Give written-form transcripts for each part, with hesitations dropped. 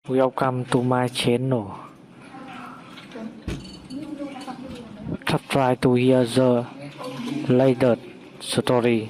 Welcome to my channel. Try to hear the latest story.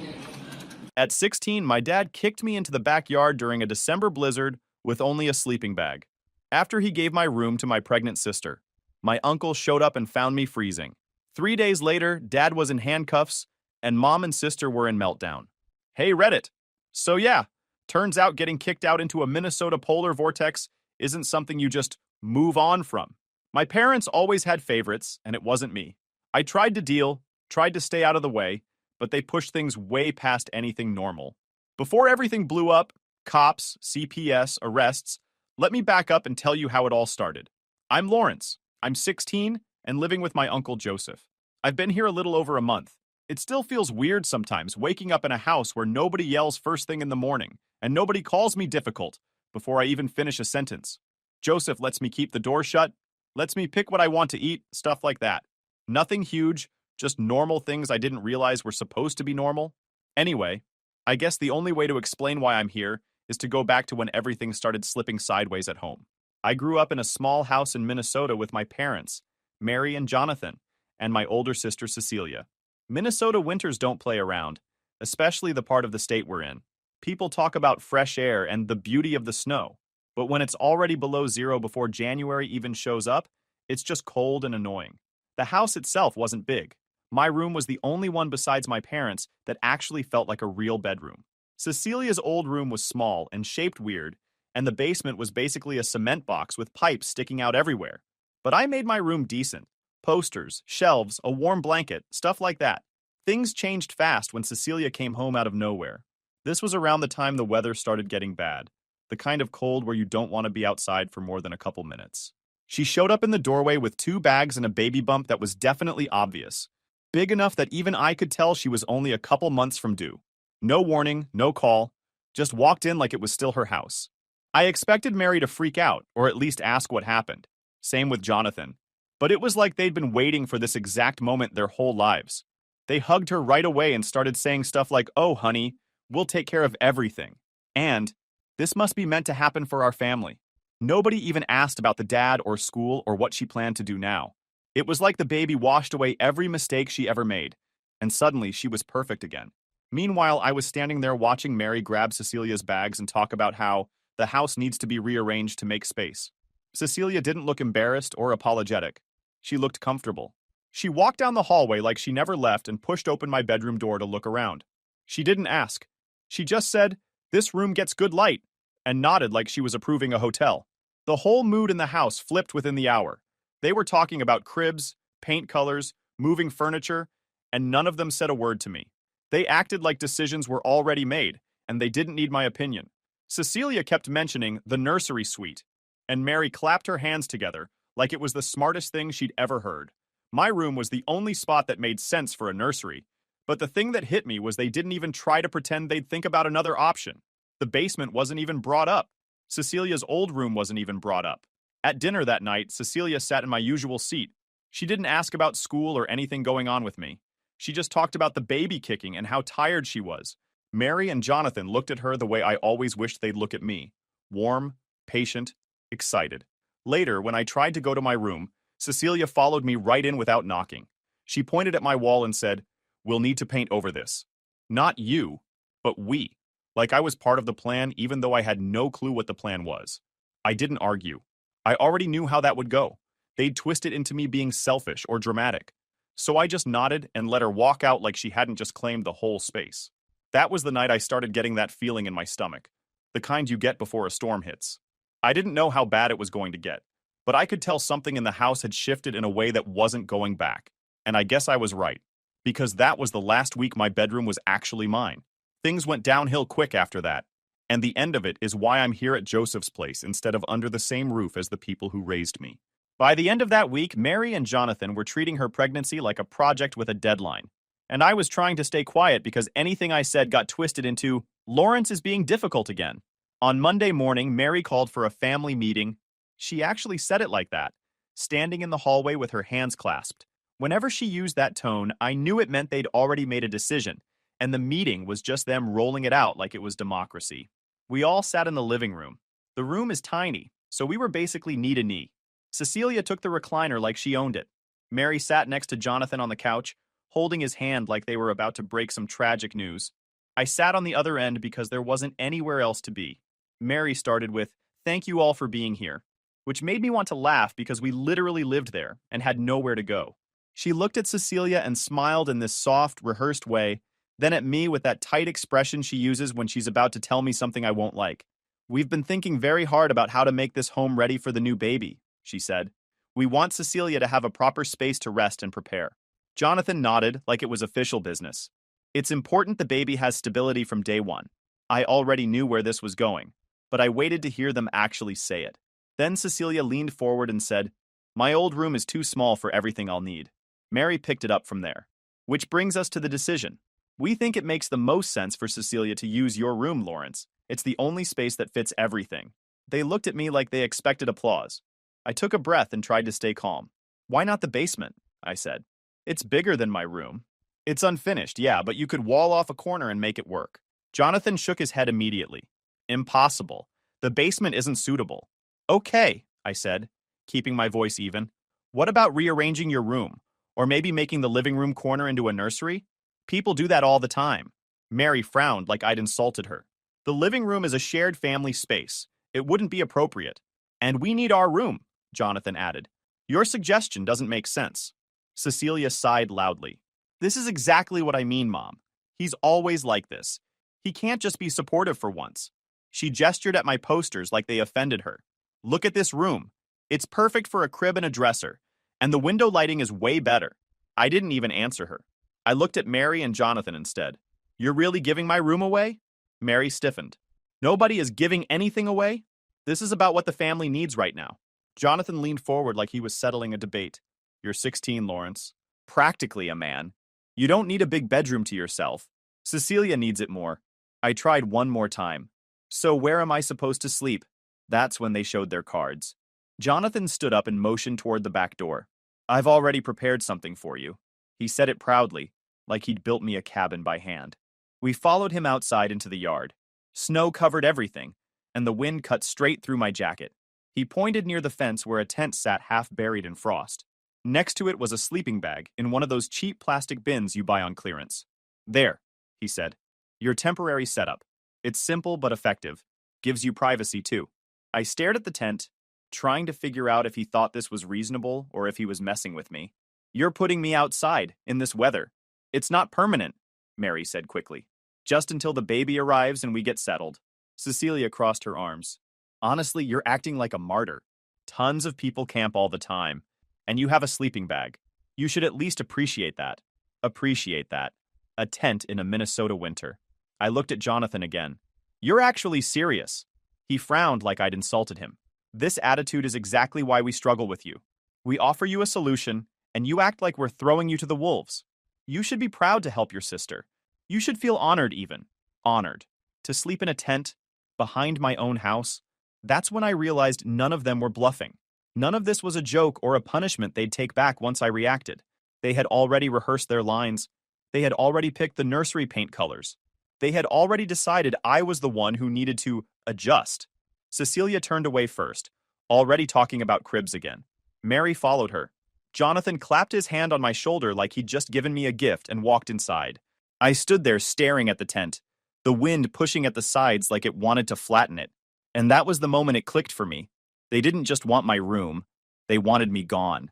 At 16, my dad kicked me into the backyard during a December blizzard with only a sleeping bag. After he gave my room to my pregnant sister, my uncle showed up and found me freezing. 3 days later, Dad was in handcuffs, and Mom and sister were in meltdown. Hey, Reddit! So yeah, turns out getting kicked out into a Minnesota polar vortex isn't something you just move on from. My parents always had favorites, and it wasn't me. I tried to deal, tried to stay out of the way, but they pushed things way past anything normal. Before everything blew up, cops, CPS, arrests, let me back up and tell you how it all started. I'm Lawrence. I'm 16 and living with my uncle Joseph. I've been here a little over a month. It still feels weird sometimes waking up in a house where nobody yells first thing in the morning and nobody calls me difficult before I even finish a sentence. Joseph lets me keep the door shut, lets me pick what I want to eat, stuff like that. Nothing huge, just normal things I didn't realize were supposed to be normal. Anyway, I guess the only way to explain why I'm here is to go back to when everything started slipping sideways at home. I grew up in a small house in Minnesota with my parents, Mary and Jonathan, and my older sister Cecilia. Minnesota winters don't play around, especially the part of the state we're in. People talk about fresh air and the beauty of the snow, but when it's already below zero before January even shows up, it's just cold and annoying. The house itself wasn't big. My room was the only one besides my parents that actually felt like a real bedroom. Cecilia's old room was small and shaped weird, and the basement was basically a cement box with pipes sticking out everywhere. But I made my room decent. Posters, shelves, a warm blanket, stuff like that. Things changed fast when Cecilia came home out of nowhere. This was around the time the weather started getting bad, the kind of cold where you don't want to be outside for more than a couple minutes. She showed up in the doorway with 2 bags and a baby bump that was definitely obvious, big enough that even I could tell she was only a couple months from due. No warning, no call, just walked in like it was still her house. I expected Mary to freak out, or at least ask what happened. Same with Jonathan. But it was like they'd been waiting for this exact moment their whole lives. They hugged her right away and started saying stuff like, "Oh, honey, we'll take care of everything." And, "This must be meant to happen for our family." Nobody even asked about the dad or school or what she planned to do now. It was like the baby washed away every mistake she ever made, and suddenly she was perfect again. Meanwhile, I was standing there watching Mary grab Cecilia's bags and talk about how the house needs to be rearranged to make space. Cecilia didn't look embarrassed or apologetic. She looked comfortable. She walked down the hallway like she never left and pushed open my bedroom door to look around. She didn't ask. She just said, "This room gets good light," and nodded like she was approving a hotel. The whole mood in the house flipped within the hour. They were talking about cribs, paint colors, moving furniture, and none of them said a word to me. They acted like decisions were already made, and they didn't need my opinion. Cecilia kept mentioning the nursery suite, and Mary clapped her hands together like it was the smartest thing she'd ever heard. My room was the only spot that made sense for a nursery, but the thing that hit me was they didn't even try to pretend they'd think about another option. The basement wasn't even brought up. Cecilia's old room wasn't even brought up. At dinner that night, Cecilia sat in my usual seat. She didn't ask about school or anything going on with me. She just talked about the baby kicking and how tired she was. Mary and Jonathan looked at her the way I always wished they'd look at me. Warm, patient, excited. Later, when I tried to go to my room, Cecilia followed me right in without knocking. She pointed at my wall and said, "We'll need to paint over this." Not you, but we. Like I was part of the plan even though I had no clue what the plan was. I didn't argue. I already knew how that would go. They'd twist it into me being selfish or dramatic. So I just nodded and let her walk out like she hadn't just claimed the whole space. That was the night I started getting that feeling in my stomach, the kind you get before a storm hits. I didn't know how bad it was going to get, but I could tell something in the house had shifted in a way that wasn't going back. And I guess I was right, because that was the last week my bedroom was actually mine. Things went downhill quick after that, and the end of it is why I'm here at Joseph's place instead of under the same roof as the people who raised me. By the end of that week, Mary and Jonathan were treating her pregnancy like a project with a deadline. And I was trying to stay quiet because anything I said got twisted into, "Lawrence is being difficult again." On Monday morning, Mary called for a family meeting. She actually said it like that, standing in the hallway with her hands clasped. Whenever she used that tone, I knew it meant they'd already made a decision, and the meeting was just them rolling it out like it was democracy. We all sat in the living room. The room is tiny, so we were basically knee to knee. Cecilia took the recliner like she owned it. Mary sat next to Jonathan on the couch, holding his hand like they were about to break some tragic news. I sat on the other end because there wasn't anywhere else to be. Mary started with, "Thank you all for being here," which made me want to laugh because we literally lived there and had nowhere to go. She looked at Cecilia and smiled in this soft, rehearsed way, then at me with that tight expression she uses when she's about to tell me something I won't like. "We've been thinking very hard about how to make this home ready for the new baby," she said. "We want Cecilia to have a proper space to rest and prepare." Jonathan nodded like it was official business. "It's important the baby has stability from day one." I already knew where this was going, but I waited to hear them actually say it. Then Cecilia leaned forward and said, "My old room is too small for everything I'll need." Mary picked it up from there. "Which brings us to the decision. We think it makes the most sense for Cecilia to use your room, Lawrence. It's the only space that fits everything." They looked at me like they expected applause. I took a breath and tried to stay calm. "Why not the basement?" I said. "It's bigger than my room." "It's unfinished, yeah, but you could wall off a corner and make it work." Jonathan shook his head immediately. "Impossible. The basement isn't suitable." "Okay," I said, keeping my voice even. "What about rearranging your room? Or maybe making the living room corner into a nursery? People do that all the time." Mary frowned like I'd insulted her. "The living room is a shared family space. It wouldn't be appropriate." "And we need our room," Jonathan added. "Your suggestion doesn't make sense." Cecilia sighed loudly. "This is exactly what I mean, Mom. He's always like this. He can't just be supportive for once." She gestured at my posters like they offended her. "Look at this room. It's perfect for a crib and a dresser, and the window lighting is way better." I didn't even answer her. I looked at Mary and Jonathan instead. "You're really giving my room away?" Mary stiffened. "Nobody is giving anything away. This is about what the family needs right now." Jonathan leaned forward like he was settling a debate. "You're 16, Lawrence. Practically a man. You don't need a big bedroom to yourself. Cecilia needs it more." I tried one more time. "So where am I supposed to sleep?" That's when they showed their cards. Jonathan stood up and motioned toward the back door. "I've already prepared something for you." He said it proudly, like he'd built me a cabin by hand. We followed him outside into the yard. Snow covered everything, and the wind cut straight through my jacket. He pointed near the fence where a tent sat half buried in frost. Next to it was a sleeping bag in one of those cheap plastic bins you buy on clearance. "There," he said. "Your temporary setup. It's simple but effective. Gives you privacy, too." I stared at the tent, trying to figure out if he thought this was reasonable or if he was messing with me. "You're putting me outside, in this weather." "It's not permanent," Mary said quickly. "Just until the baby arrives and we get settled." Cecilia crossed her arms. "Honestly, you're acting like a martyr. Tons of people camp all the time, and you have a sleeping bag. You should at least appreciate that." Appreciate that. A tent in a Minnesota winter. I looked at Jonathan again. "You're actually serious." He frowned like I'd insulted him. "This attitude is exactly why we struggle with you. We offer you a solution, and you act like we're throwing you to the wolves. You should be proud to help your sister. You should feel honored even. Honored. To sleep in a tent, behind my own house." That's when I realized none of them were bluffing. None of this was a joke or a punishment they'd take back once I reacted. They had already rehearsed their lines. They had already picked the nursery paint colors. They had already decided I was the one who needed to adjust. Cecilia turned away first, already talking about cribs again. Mary followed her. Jonathan clapped his hand on my shoulder like he'd just given me a gift and walked inside. I stood there staring at the tent, the wind pushing at the sides like it wanted to flatten it. And that was the moment it clicked for me. They didn't just want my room, they wanted me gone.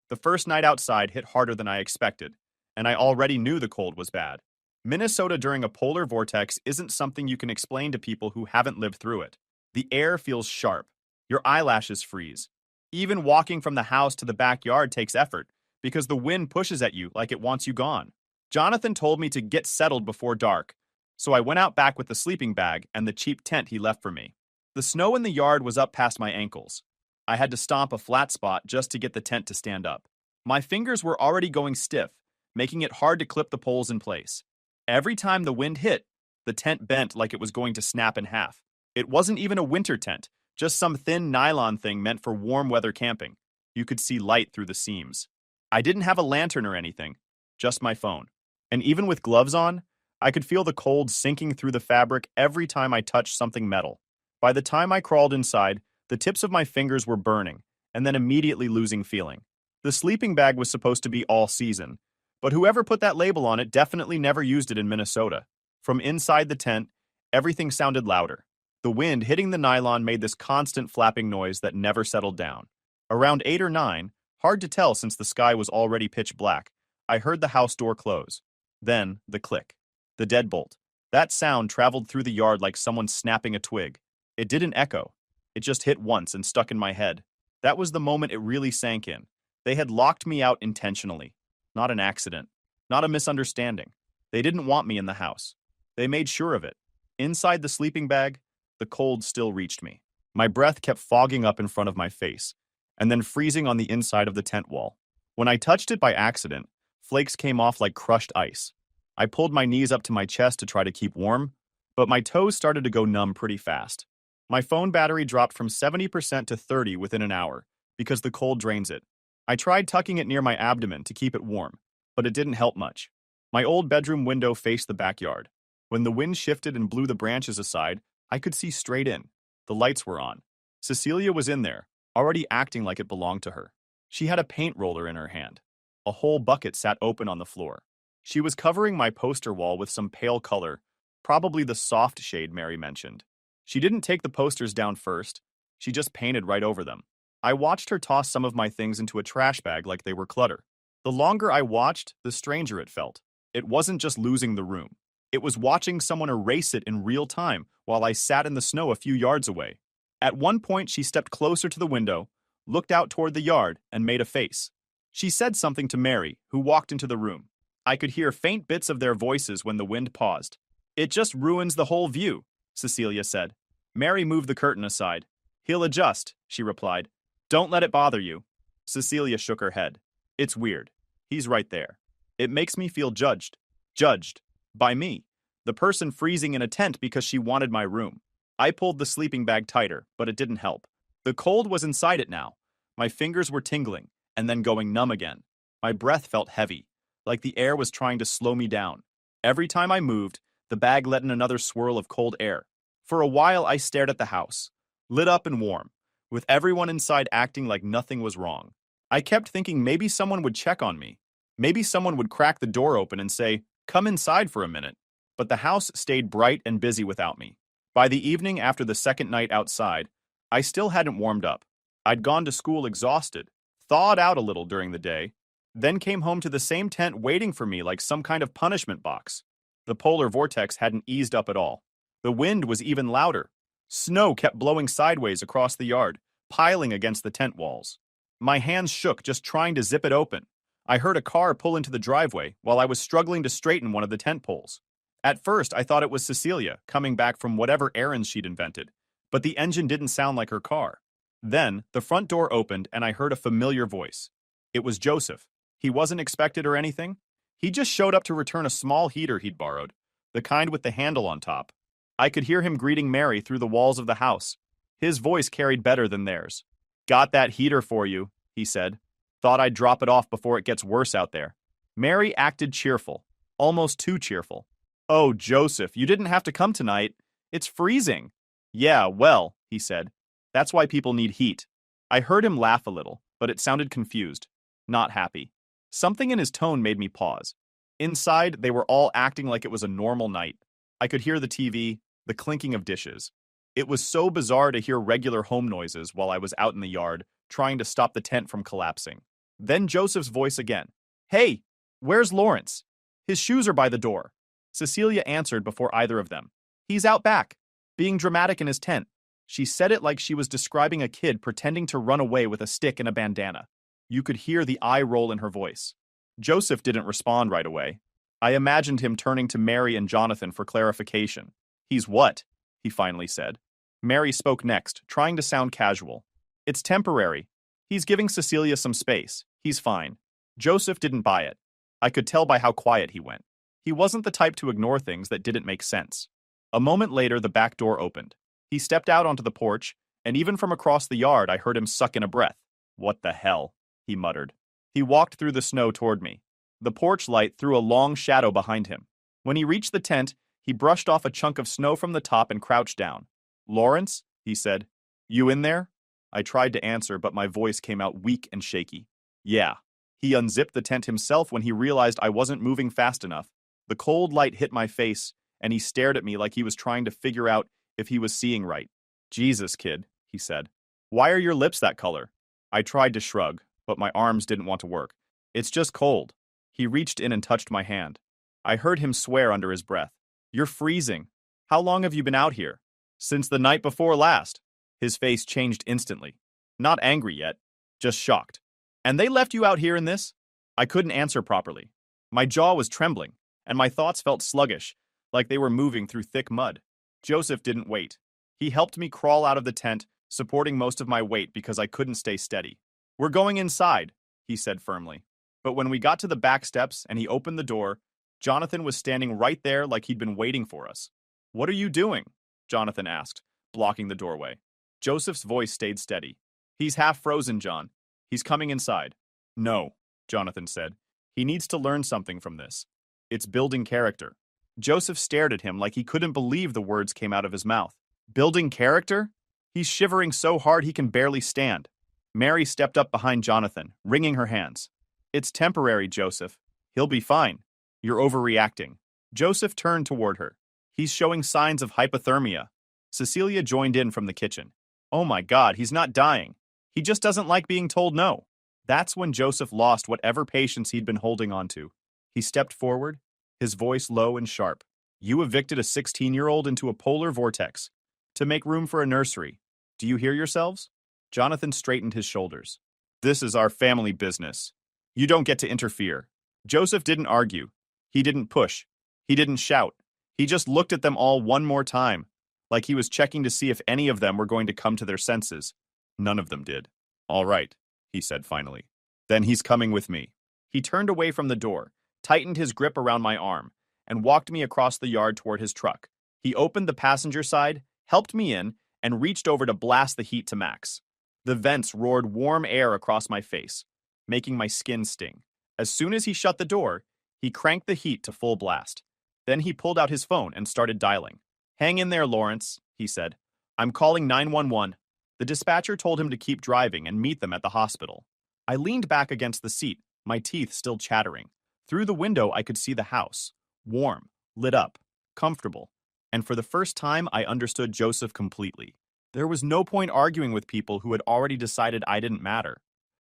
The first night outside hit harder than I expected, and I already knew the cold was bad. Minnesota during a polar vortex isn't something you can explain to people who haven't lived through it. The air feels sharp. Your eyelashes freeze. Even walking from the house to the backyard takes effort, because the wind pushes at you like it wants you gone. Jonathan told me to get settled before dark, so I went out back with the sleeping bag and the cheap tent he left for me. The snow in the yard was up past my ankles. I had to stomp a flat spot just to get the tent to stand up. My fingers were already going stiff, making it hard to clip the poles in place. Every time the wind hit, the tent bent like it was going to snap in half. It wasn't even a winter tent, just some thin nylon thing meant for warm weather camping. You could see light through the seams. I didn't have a lantern or anything, just my phone. And even with gloves on, I could feel the cold sinking through the fabric every time I touched something metal. By the time I crawled inside, The tips of my fingers were burning, and then immediately losing feeling. The sleeping bag was supposed to be all season, but whoever put that label on it definitely never used it in Minnesota. From inside the tent, everything sounded louder. The wind hitting the nylon made this constant flapping noise that never settled down. Around 8 or 9, hard to tell since the sky was already pitch black, I heard the house door close. Then, the click. The deadbolt. That sound traveled through the yard like someone snapping a twig. It didn't echo. It just hit once and stuck in my head. That was the moment it really sank in. They had locked me out intentionally. Not an accident. Not a misunderstanding. They didn't want me in the house. They made sure of it. Inside the sleeping bag, the cold still reached me. My breath kept fogging up in front of my face, and then freezing on the inside of the tent wall. When I touched it by accident, flakes came off like crushed ice. I pulled my knees up to my chest to try to keep warm, but my toes started to go numb pretty fast. My phone battery dropped from 70% to 30% within an hour, because the cold drains it. I tried tucking it near my abdomen to keep it warm, but it didn't help much. My old bedroom window faced the backyard. When the wind shifted and blew the branches aside, I could see straight in. The lights were on. Cecilia was in there, already acting like it belonged to her. She had a paint roller in her hand. A whole bucket sat open on the floor. She was covering my poster wall with some pale color, probably the soft shade Mary mentioned. She didn't take the posters down first. She just painted right over them. I watched her toss some of my things into a trash bag like they were clutter. The longer I watched, the stranger it felt. It wasn't just losing the room. It was watching someone erase it in real time while I sat in the snow a few yards away. At one point, she stepped closer to the window, looked out toward the yard, and made a face. She said something to Mary, who walked into the room. I could hear faint bits of their voices when the wind paused. "It just ruins the whole view," Cecilia said. Mary moved the curtain aside. "He'll adjust," she replied. "Don't let it bother you." Cecilia shook her head. "It's weird. He's right there. It makes me feel judged. Judged. By me. The person freezing in a tent because she wanted my room." I pulled the sleeping bag tighter, but it didn't help. The cold was inside it now. My fingers were tingling, and then going numb again. My breath felt heavy, like the air was trying to slow me down. Every time I moved, the bag let in another swirl of cold air. For a while, I stared at the house, lit up and warm, with everyone inside acting like nothing was wrong. I kept thinking maybe someone would check on me. Maybe someone would crack the door open and say, "Come inside for a minute." But the house stayed bright and busy without me. By the evening after the second night outside, I still hadn't warmed up. I'd gone to school exhausted, thawed out a little during the day, then came home to the same tent waiting for me like some kind of punishment box. The polar vortex hadn't eased up at all. The wind was even louder. Snow kept blowing sideways across the yard, piling against the tent walls. My hands shook just trying to zip it open. I heard a car pull into the driveway while I was struggling to straighten one of the tent poles. At first, I thought it was Cecilia coming back from whatever errands she'd invented, but the engine didn't sound like her car. Then, the front door opened and I heard a familiar voice. It was Joseph. He wasn't expected or anything. He just showed up to return a small heater he'd borrowed, the kind with the handle on top. I could hear him greeting Mary through the walls of the house. His voice carried better than theirs. "Got that heater for you," he said. "Thought I'd drop it off before it gets worse out there." Mary acted cheerful, almost too cheerful. "Oh, Joseph, you didn't have to come tonight. It's freezing." "Yeah, well," he said. "That's why people need heat." I heard him laugh a little, but it sounded confused, not happy. Something in his tone made me pause. Inside, they were all acting like it was a normal night. I could hear the TV, the clinking of dishes. It was so bizarre to hear regular home noises while I was out in the yard, trying to stop the tent from collapsing. Then Joseph's voice again. "Hey, where's Lawrence? His shoes are by the door." Cecilia answered before either of them. "He's out back, being dramatic in his tent." She said it like she was describing a kid pretending to run away with a stick and a bandana. You could hear the eye roll in her voice. Joseph didn't respond right away. I imagined him turning to Mary and Jonathan for clarification. "He's what?" he finally said. Mary spoke next, trying to sound casual. "It's temporary. He's giving Cecilia some space. He's fine." Joseph didn't buy it. I could tell by how quiet he went. He wasn't the type to ignore things that didn't make sense. A moment later, the back door opened. He stepped out onto the porch, and even from across the yard, I heard him suck in a breath. "What the hell?" he muttered. He walked through the snow toward me. The porch light threw a long shadow behind him. When he reached the tent, he brushed off a chunk of snow from the top and crouched down. "Lawrence," he said. "You in there?" I tried to answer, but my voice came out weak and shaky. Yeah. He unzipped the tent himself when he realized I wasn't moving fast enough. The cold light hit my face, and he stared at me like he was trying to figure out if he was seeing right. Jesus, kid, he said. Why are your lips that color? I tried to shrug, but my arms didn't want to work. It's just cold. He reached in and touched my hand. I heard him swear under his breath. You're freezing. How long have you been out here? Since the night before last. His face changed instantly. Not angry yet, just shocked. And they left you out here in this? I couldn't answer properly. My jaw was trembling, and my thoughts felt sluggish, like they were moving through thick mud. Joseph didn't wait. He helped me crawl out of the tent, supporting most of my weight because I couldn't stay steady. We're going inside, he said firmly. But when we got to the back steps and he opened the door, Jonathan was standing right there like he'd been waiting for us. What are you doing? Jonathan asked, blocking the doorway. Joseph's voice stayed steady. He's half frozen, John. He's coming inside. No, Jonathan said. He needs to learn something from this. It's building character. Joseph stared at him like he couldn't believe the words came out of his mouth. Building character? He's shivering so hard he can barely stand. Mary stepped up behind Jonathan, wringing her hands. It's temporary, Joseph. He'll be fine. You're overreacting. Joseph turned toward her. He's showing signs of hypothermia. Cecilia joined in from the kitchen. Oh my God, he's not dying. He just doesn't like being told no. That's when Joseph lost whatever patience he'd been holding on to. He stepped forward, his voice low and sharp. You evicted a 16-year-old into a polar vortex to make room for a nursery. Do you hear yourselves? Jonathan straightened his shoulders. This is our family business. You don't get to interfere. Joseph didn't argue. He didn't push. He didn't shout. He just looked at them all one more time, like he was checking to see if any of them were going to come to their senses. None of them did. All right, he said finally. Then he's coming with me. He turned away from the door, tightened his grip around my arm, and walked me across the yard toward his truck. He opened the passenger side, helped me in, and reached over to blast the heat to max. The vents roared warm air across my face, making my skin sting. As soon as he shut the door, he cranked the heat to full blast. Then he pulled out his phone and started dialing. Hang in there, Lawrence, he said. I'm calling 911. The dispatcher told him to keep driving and meet them at the hospital. I leaned back against the seat, my teeth still chattering. Through the window, I could see the house. Warm, lit up, comfortable. And for the first time, I understood Joseph completely. There was no point arguing with people who had already decided I didn't matter.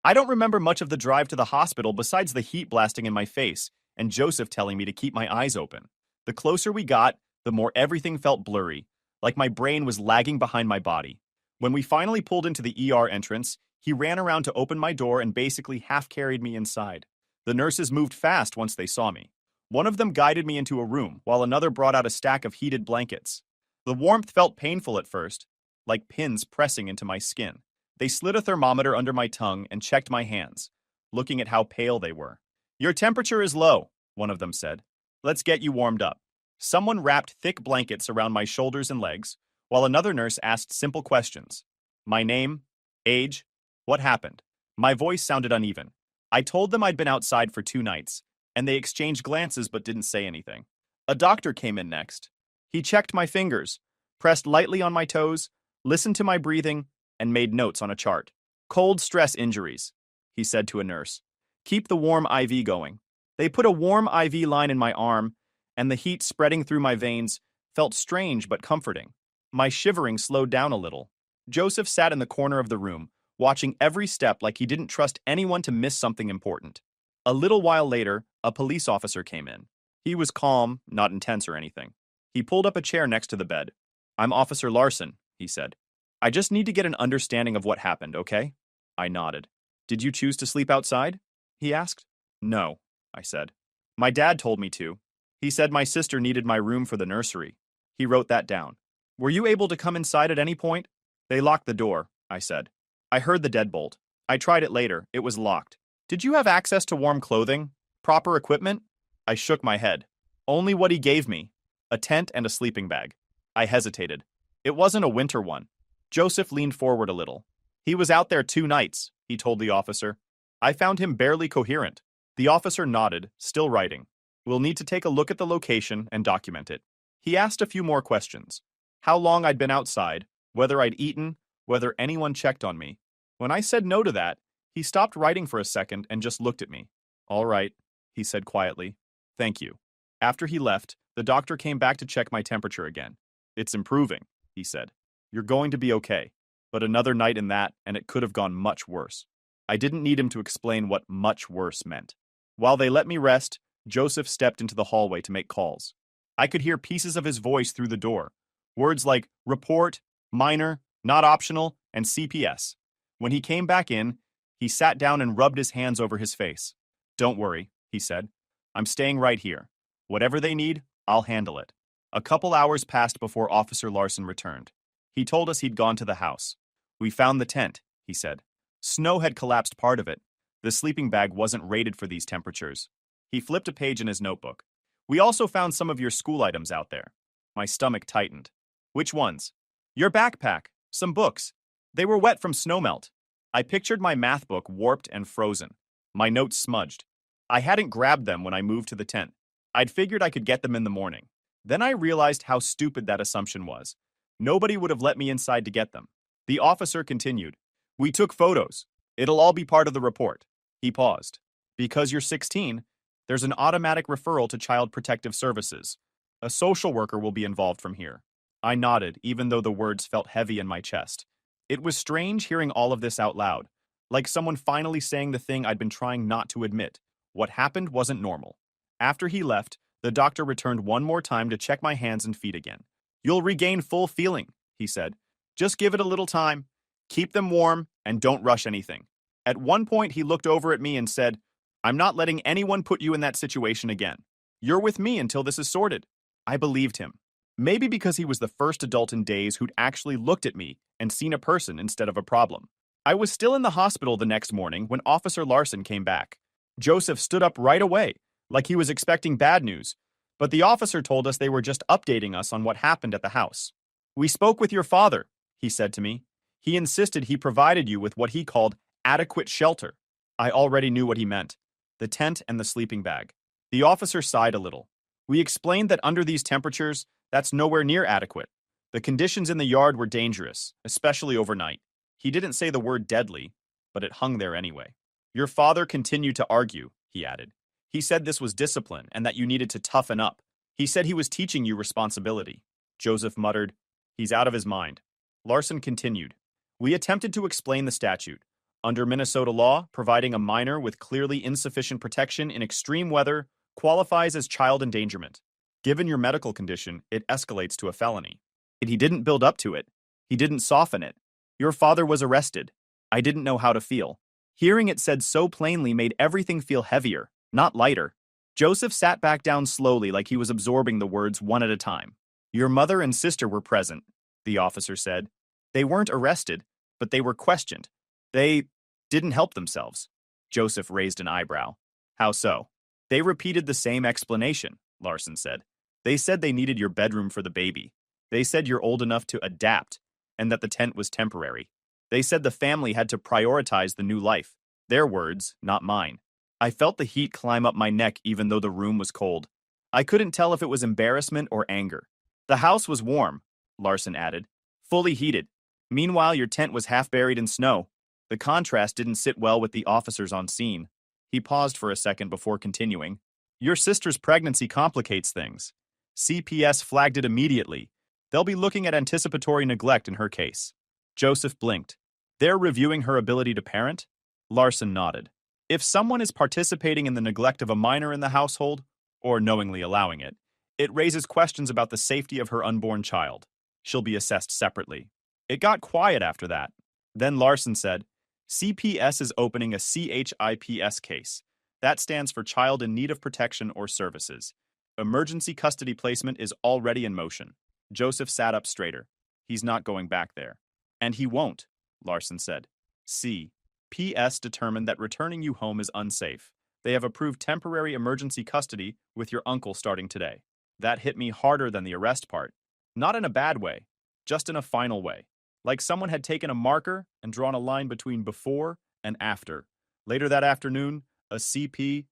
I don't remember much of the drive to the hospital besides the heat blasting in my face and Joseph telling me to keep my eyes open. The closer we got, the more everything felt blurry, like my brain was lagging behind my body. When we finally pulled into the ER entrance, he ran around to open my door and basically half-carried me inside. The nurses moved fast once they saw me. One of them guided me into a room, while another brought out a stack of heated blankets. The warmth felt painful at first, like pins pressing into my skin. They slid a thermometer under my tongue and checked my hands, looking at how pale they were. Your temperature is low, one of them said. Let's get you warmed up. Someone wrapped thick blankets around my shoulders and legs, while another nurse asked simple questions. My name, age, what happened? My voice sounded uneven. I told them I'd been outside for 2 nights, and they exchanged glances but didn't say anything. A doctor came in next. He checked my fingers, pressed lightly on my toes, listened to my breathing, and made notes on a chart. Cold stress injuries, he said to a nurse. Keep the warm IV going. They put a warm IV line in my arm, and the heat spreading through my veins felt strange but comforting. My shivering slowed down a little. Joseph sat in the corner of the room, watching every step like he didn't trust anyone to miss something important. A little while later, a police officer came in. He was calm, not intense or anything. He pulled up a chair next to the bed. I'm Officer Larson, he said. I just need to get an understanding of what happened, okay? I nodded. Did you choose to sleep outside? He asked. No, I said. My dad told me to. He said my sister needed my room for the nursery. He wrote that down. Were you able to come inside at any point? They locked the door, I said. I heard the deadbolt. I tried it later. It was locked. Did you have access to warm clothing? Proper equipment? I shook my head. Only what he gave me. A tent and a sleeping bag. I hesitated. It wasn't a winter one. Joseph leaned forward a little. He was out there 2 nights, he told the officer. I found him barely coherent. The officer nodded, still writing. We'll need to take a look at the location and document it. He asked a few more questions. How long I'd been outside, whether I'd eaten, whether anyone checked on me. When I said no to that, he stopped writing for a second and just looked at me. All right, he said quietly. Thank you. After he left, the doctor came back to check my temperature again. It's improving, he said. You're going to be okay. But another night in that, and it could have gone much worse. I didn't need him to explain what much worse meant. While they let me rest, Joseph stepped into the hallway to make calls. I could hear pieces of his voice through the door. Words like report, minor, not optional, and CPS. When he came back in, he sat down and rubbed his hands over his face. Don't worry, he said. I'm staying right here. Whatever they need, I'll handle it. A couple hours passed before Officer Larson returned. He told us he'd gone to the house. We found the tent, he said. Snow had collapsed part of it. The sleeping bag wasn't rated for these temperatures. He flipped a page in his notebook. We also found some of your school items out there. My stomach tightened. Which ones? Your backpack, some books. They were wet from snowmelt. I pictured my math book warped and frozen. My notes smudged. I hadn't grabbed them when I moved to the tent. I'd figured I could get them in the morning. Then I realized how stupid that assumption was. Nobody would have let me inside to get them. The officer continued. We took photos. It'll all be part of the report. He paused. Because you're 16, there's an automatic referral to Child Protective Services. A social worker will be involved from here. I nodded, even though the words felt heavy in my chest. It was strange hearing all of this out loud, like someone finally saying the thing I'd been trying not to admit. What happened wasn't normal. After he left, the doctor returned one more time to check my hands and feet again. You'll regain full feeling, he said. Just give it a little time. Keep them warm and don't rush anything. At one point, he looked over at me and said, I'm not letting anyone put you in that situation again. You're with me until this is sorted. I believed him. Maybe because he was the first adult in days who'd actually looked at me and seen a person instead of a problem. I was still in the hospital the next morning when Officer Larson came back. Joseph stood up right away, like he was expecting bad news, but the officer told us they were just updating us on what happened at the house. We spoke with your father, he said to me. He insisted he provided you with what he called adequate shelter. I already knew what he meant. The tent and the sleeping bag. The officer sighed a little. We explained that under these temperatures, that's nowhere near adequate. The conditions in the yard were dangerous, especially overnight. He didn't say the word deadly, but it hung there anyway. Your father continued to argue, he added. He said this was discipline and that you needed to toughen up. He said he was teaching you responsibility. Joseph muttered, he's out of his mind. Larson continued. We attempted to explain the statute. Under Minnesota law, providing a minor with clearly insufficient protection in extreme weather qualifies as child endangerment. Given your medical condition, it escalates to a felony. He didn't build up to it. He didn't soften it. Your father was arrested. I didn't know how to feel. Hearing it said so plainly made everything feel heavier, not lighter. Joseph sat back down slowly like he was absorbing the words one at a time. Your mother and sister were present, the officer said. They weren't arrested, but they were questioned. They didn't help themselves. Joseph raised an eyebrow. How so? They repeated the same explanation, Larson said. They said they needed your bedroom for the baby. They said you're old enough to adapt, and that the tent was temporary. They said the family had to prioritize the new life. Their words, not mine. I felt the heat climb up my neck even though the room was cold. I couldn't tell if it was embarrassment or anger. The house was warm, Larson added, fully heated. Meanwhile, your tent was half buried in snow. The contrast didn't sit well with the officers on scene. He paused for a second before continuing. Your sister's pregnancy complicates things. CPS flagged it immediately. They'll be looking at anticipatory neglect in her case. Joseph blinked. They're reviewing her ability to parent? Larson nodded. If someone is participating in the neglect of a minor in the household, or knowingly allowing it, it raises questions about the safety of her unborn child. She'll be assessed separately. It got quiet after that. Then Larson said, CPS is opening a CHIPS case. That stands for Child in Need of Protection or Services. Emergency custody placement is already in motion. Joseph sat up straighter. He's not going back there. And he won't, Larson said. CPS determined that returning you home is unsafe. They have approved temporary emergency custody with your uncle starting today. That hit me harder than the arrest part. Not in a bad way, just in a final way. Like someone had taken a marker and drawn a line between before and after. Later that afternoon, a CPS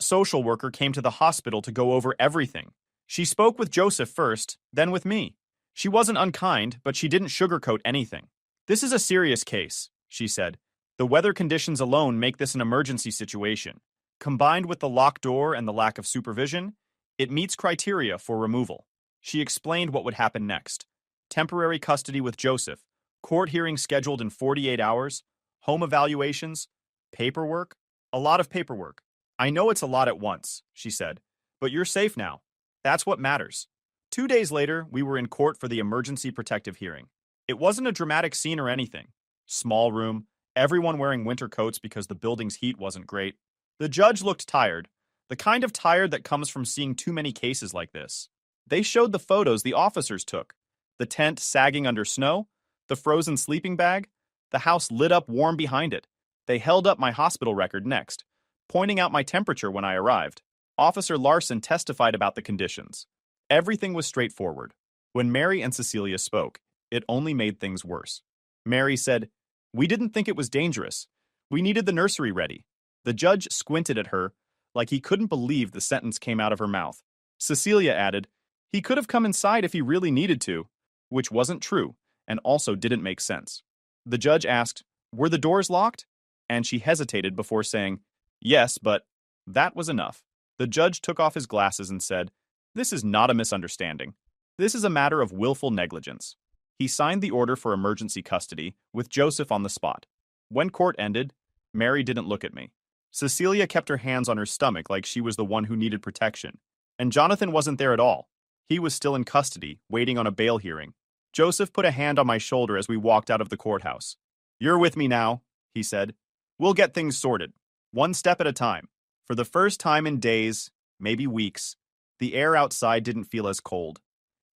social worker came to the hospital to go over everything. She spoke with Joseph first, then with me. She wasn't unkind, but she didn't sugarcoat anything. This is a serious case, she said. The weather conditions alone make this an emergency situation. Combined with the locked door and the lack of supervision, it meets criteria for removal. She explained what would happen next. Temporary custody with Joseph, court hearing scheduled in 48 hours, home evaluations, paperwork, a lot of paperwork. I know it's a lot at once, she said, but you're safe now. That's what matters. 2 days later, we were in court for the emergency protective hearing. It wasn't a dramatic scene or anything. Small room, everyone wearing winter coats because the building's heat wasn't great. The judge looked tired, the kind of tired that comes from seeing too many cases like this. They showed the photos the officers took. The tent sagging under snow, the frozen sleeping bag, the house lit up warm behind it. They held up my hospital record next, pointing out my temperature when I arrived. Officer Larson testified about the conditions. Everything was straightforward. When Mary and Cecilia spoke, it only made things worse. Mary said, "We didn't think it was dangerous. We needed the nursery ready." The judge squinted at her like he couldn't believe the sentence came out of her mouth. Cecilia added, "He could have come inside if he really needed to," which wasn't true and also didn't make sense. The judge asked, "Were the doors locked?" And she hesitated before saying, "Yes, but..." That was enough. The judge took off his glasses and said, "This is not a misunderstanding. This is a matter of willful negligence." He signed the order for emergency custody with Joseph on the spot. When court ended, Mary didn't look at me. Cecilia kept her hands on her stomach like she was the one who needed protection. And Jonathan wasn't there at all. He was still in custody, waiting on a bail hearing. Joseph put a hand on my shoulder as we walked out of the courthouse. "You're with me now," he said. "We'll get things sorted, one step at a time." For the first time in days, maybe weeks, the air outside didn't feel as cold.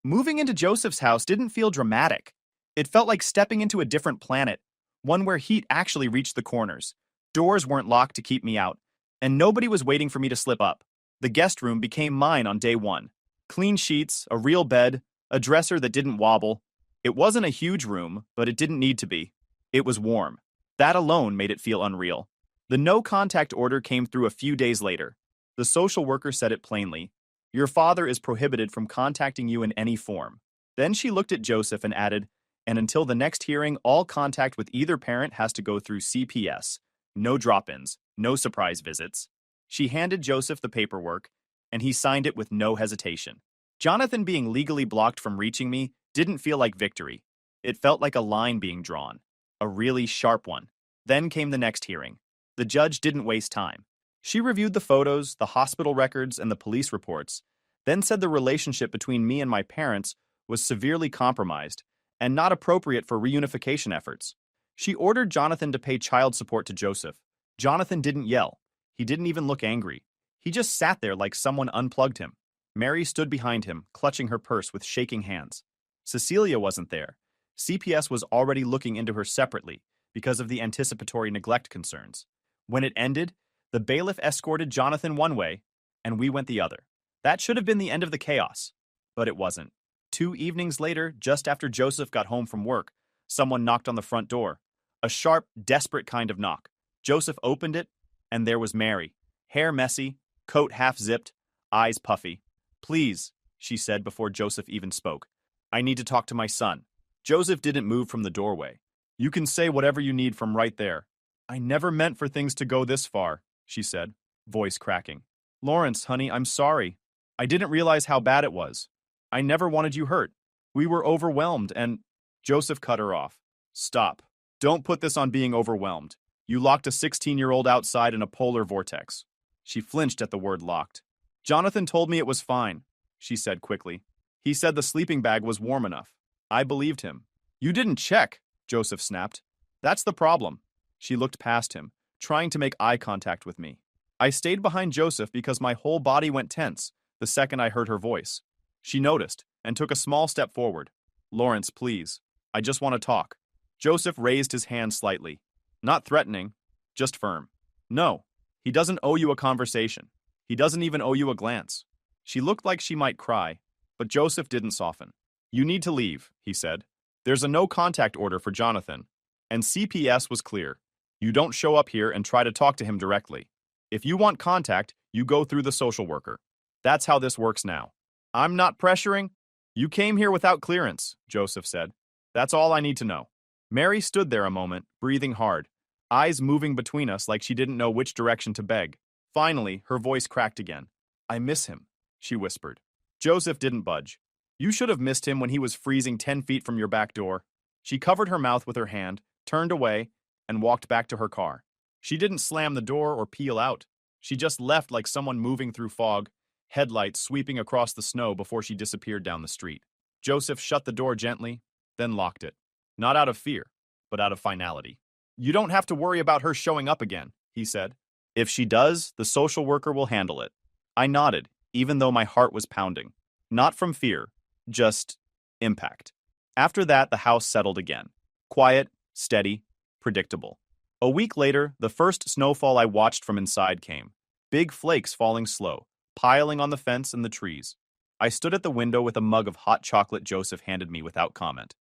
Moving into Joseph's house didn't feel dramatic. It felt like stepping into a different planet, one where heat actually reached the corners. Doors weren't locked to keep me out, and nobody was waiting for me to slip up. The guest room became mine on day one. Clean sheets, a real bed, a dresser that didn't wobble. It wasn't a huge room, but it didn't need to be. It was warm. That alone made it feel unreal. The no-contact order came through a few days later. The social worker said it plainly. "Your father is prohibited from contacting you in any form." Then she looked at Joseph and added, "And until the next hearing, all contact with either parent has to go through CPS. No drop-ins, no surprise visits." She handed Joseph the paperwork, and he signed it with no hesitation. Jonathan being legally blocked from reaching me didn't feel like victory. It felt like a line being drawn, a really sharp one. Then came the next hearing. The judge didn't waste time. She reviewed the photos, the hospital records, and the police reports, then said the relationship between me and my parents was severely compromised and not appropriate for reunification efforts. She ordered Jonathan to pay child support to Joseph. Jonathan didn't yell. He didn't even look angry. He just sat there like someone unplugged him. Mary stood behind him, clutching her purse with shaking hands. Cecilia wasn't there. CPS was already looking into her separately because of the anticipatory neglect concerns. When it ended, the bailiff escorted Jonathan one way, and we went the other. That should have been the end of the chaos, but it wasn't. 2 evenings later, just after Joseph got home from work, someone knocked on the front door. A sharp, desperate kind of knock. Joseph opened it, and there was Mary. Hair messy, coat half-zipped, eyes puffy. "Please," she said before Joseph even spoke. "I need to talk to my son." Joseph didn't move from the doorway. "You can say whatever you need from right there." "I never meant for things to go this far," she said, voice cracking. "Lawrence, honey, I'm sorry. I didn't realize how bad it was. I never wanted you hurt. We were overwhelmed and..." Joseph cut her off. "Stop. Don't put this on being overwhelmed. You locked a 16-year-old outside in a polar vortex." She flinched at the word locked. "Jonathan told me it was fine," she said quickly. "He said the sleeping bag was warm enough. I believed him." "You didn't check," Joseph snapped. "That's the problem." She looked past him, trying to make eye contact with me. I stayed behind Joseph because my whole body went tense the second I heard her voice. She noticed and took a small step forward. "Lawrence, please. I just want to talk." Joseph raised his hand slightly. Not threatening, just firm. "No, he doesn't owe you a conversation. He doesn't even owe you a glance." She looked like she might cry, but Joseph didn't soften. "You need to leave," he said. "There's a no-contact order for Jonathan." And CPS was clear. You don't show up here and try to talk to him directly. If you want contact, you go through the social worker. That's how this works now. "I'm not pressuring." "You came here without clearance," Joseph said. "That's all I need to know." Mary stood there a moment, breathing hard, eyes moving between us like she didn't know which direction to beg. Finally, her voice cracked again. I miss him, she whispered. Joseph didn't budge. You should have missed him when he was freezing 10 feet from your back door. She covered her mouth with her hand, turned away, and walked back to her car. She didn't slam the door or peel out. She just left like someone moving through fog, headlights sweeping across the snow before she disappeared down the street. Joseph shut the door gently, then locked it. Not out of fear, but out of finality. You don't have to worry about her showing up again, he said. If she does, the social worker will handle it. I nodded, even though my heart was pounding. Not from fear, just impact. After that, the house settled again. Quiet, steady, predictable. A week later, the first snowfall I watched from inside came. Big flakes falling slow, piling on the fence and the trees. I stood at the window with a mug of hot chocolate Joseph handed me without comment.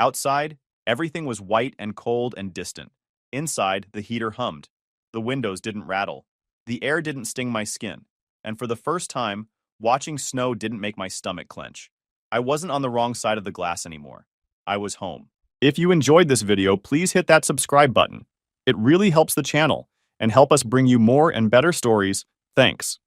Outside, everything was white and cold and distant. Inside, the heater hummed. The windows didn't rattle. The air didn't sting my skin. And for the first time, watching snow didn't make my stomach clench. I wasn't on the wrong side of the glass anymore. I was home. If you enjoyed this video, please hit that subscribe button. It really helps the channel and help us bring you more and better stories. Thanks.